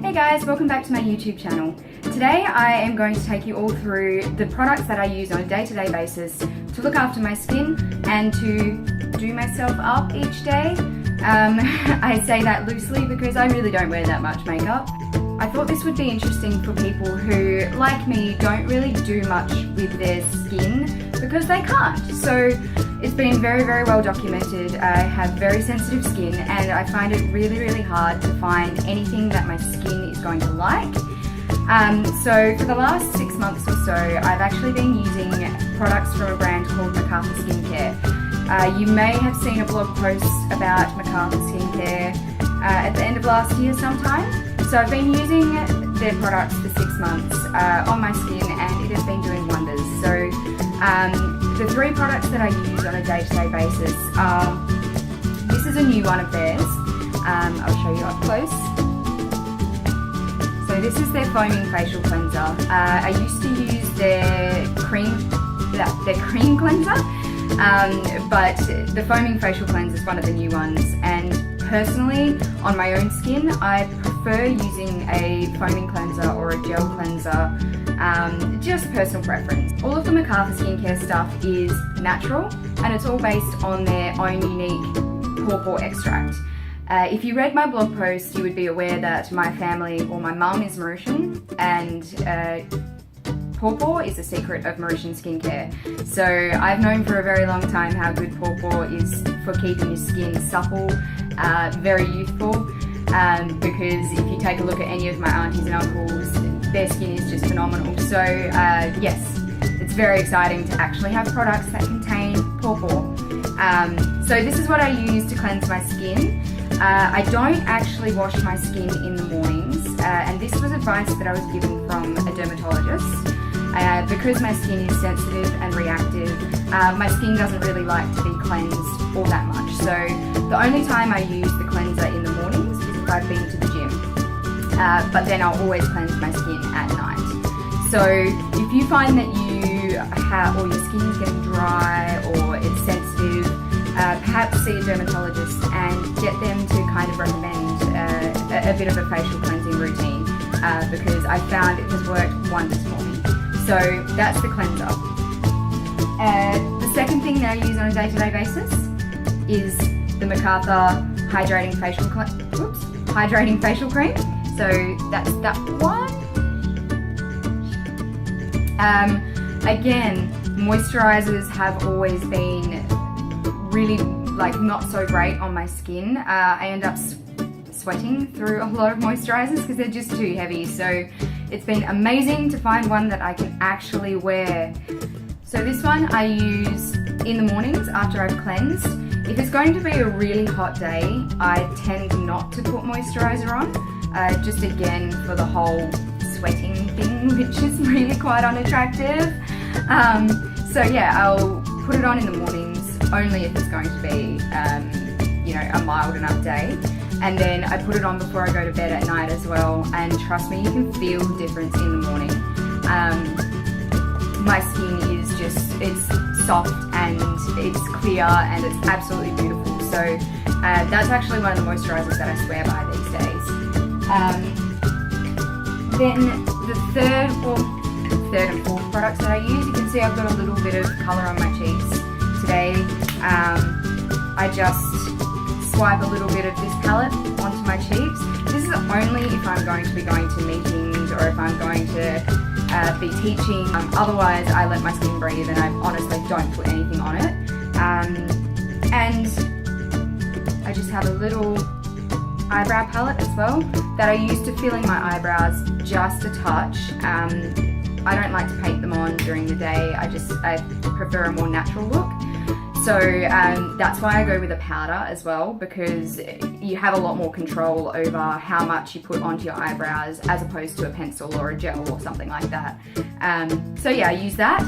Hey guys, welcome back to my YouTube channel. Today I am going to take you all through the products that I use on a day-to-day basis to look after my skin and to do myself up each day. I say that loosely because I really don't wear that much makeup. I thought this would be interesting for people who, like me, don't really do much with their skin because they can't. So it's been very, very well documented. I have very sensitive skin and I find it really, really hard to find anything that my skin is going to like. So for the last 6 months or so, I've actually been using products from a brand called McArthur Skincare. You may have seen a blog post about McArthur Skincare at the end of last year sometime. So I've been using their products for 6 months on my skin and it has been doing wonders. So the 3 products that I use on a day-to-day basis are, this is a new one of theirs. I'll show you up close. So this is their foaming facial cleanser. I used to use their cream cleanser, but the foaming facial cleanser is one of the new ones. And personally, on my own skin, I prefer using a foaming cleanser or a gel cleanser, just personal preference. All of the McArthur Skincare stuff is natural and it's all based on their own unique pawpaw extract. If you read my blog post, you would be aware that my family, or my mum, is Mauritian, and pawpaw is the secret of Mauritian skincare. So I've known for a very long time how good pawpaw is for keeping your skin supple, very youthful, because if you take a look at any of my aunties and uncles, their skin is just phenomenal. So yes, it's very exciting to actually have products that contain pawpaw. So this is what I use to cleanse my skin. I don't actually wash my skin in the mornings, and this was advice that I was given from a dermatologist. Because my skin is sensitive and reactive, my skin doesn't really like to be cleansed all that much. So the only time I use the cleanser in the mornings is if I've been to the gym. But then I'll always cleanse my skin at night. So if you find that you have, or your skin is getting dry or it's sensitive, perhaps see a dermatologist and get them to kind of recommend a bit of a facial cleansing routine, because I found it has worked wonders for me. So that's the cleanser. The second thing that I use on a day-to-day basis is the McArthur Hydrating Facial Cream. So that's that one. Again, moisturizers have always been really not so great on my skin. I end up sweating through a lot of moisturizers because they're just too heavy. So it's been amazing to find one that I can actually wear. So this one I use in the mornings after I've cleansed. If it's going to be a really hot day, I tend not to put moisturizer on, just again for the whole sweating thing, which is really quite unattractive. So yeah, I'll put it on in the mornings only if it's going to be a mild enough day. And then I put it on before I go to bed at night as well, and trust me, you can feel the difference in the morning. My skin is it's soft and it's clear and it's absolutely beautiful. So that's actually one of the moisturizers that I swear by these days. Then the third and fourth products that I use, you can see I've got a little bit of colour on my cheeks today. I just swipe a little bit of this palette onto my cheeks. This is only if I'm going to be going to meetings or if I'm going to be teaching. Otherwise, I let my skin breathe and I honestly don't put anything on it. And I just have a little eyebrow palette as well that I use to fill in my eyebrows just a touch. I don't like to paint them on during the day. I prefer a more natural look. So that's why I go with a powder as well, because you have a lot more control over how much you put onto your eyebrows as opposed to a pencil or a gel or something like that. So yeah, I use that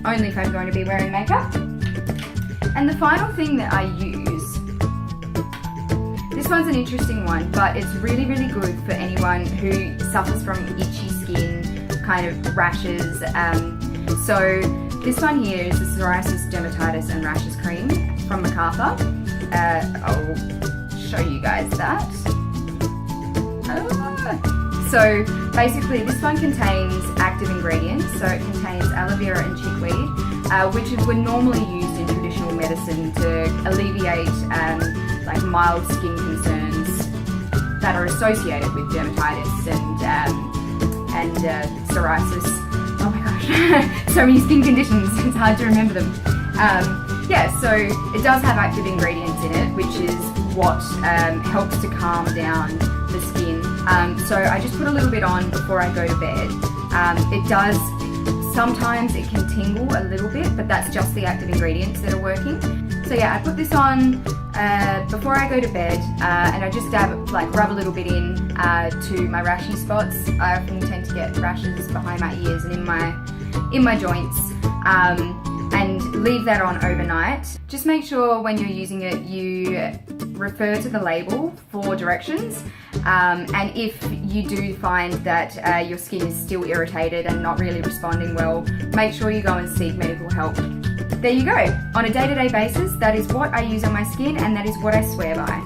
only if I'm going to be wearing makeup. And the final thing that I use, this one's an interesting one, but it's really, really good for anyone who suffers from itchy skin, kind of rashes. So this one here is the Psoriasis, Dermatitis and Rashes Cream from McArthur. I'll show you guys that. So basically this one contains active ingredients, so it contains aloe vera and chickweed, which were normally used in traditional medicine to alleviate like mild skin concerns that are associated with dermatitis and psoriasis. Oh my gosh, so many skin conditions, it's hard to remember them. Yeah, so it does have active ingredients in it, which is what helps to calm down the skin. So I just put a little bit on before I go to bed. It does, sometimes it can tingle a little bit, but that's just the active ingredients that are working. So yeah, I put this on before I go to bed, and I just rub a little bit in to my rashy spots. I often tend to get rashes behind my ears and in my joints. And leave that on overnight. Just make sure when you're using it you refer to the label for directions, and if you do find that your skin is still irritated and not really responding well, make sure you go and seek medical help. There you go. On a day-to-day basis, that is what I use on my skin, and that is what I swear by.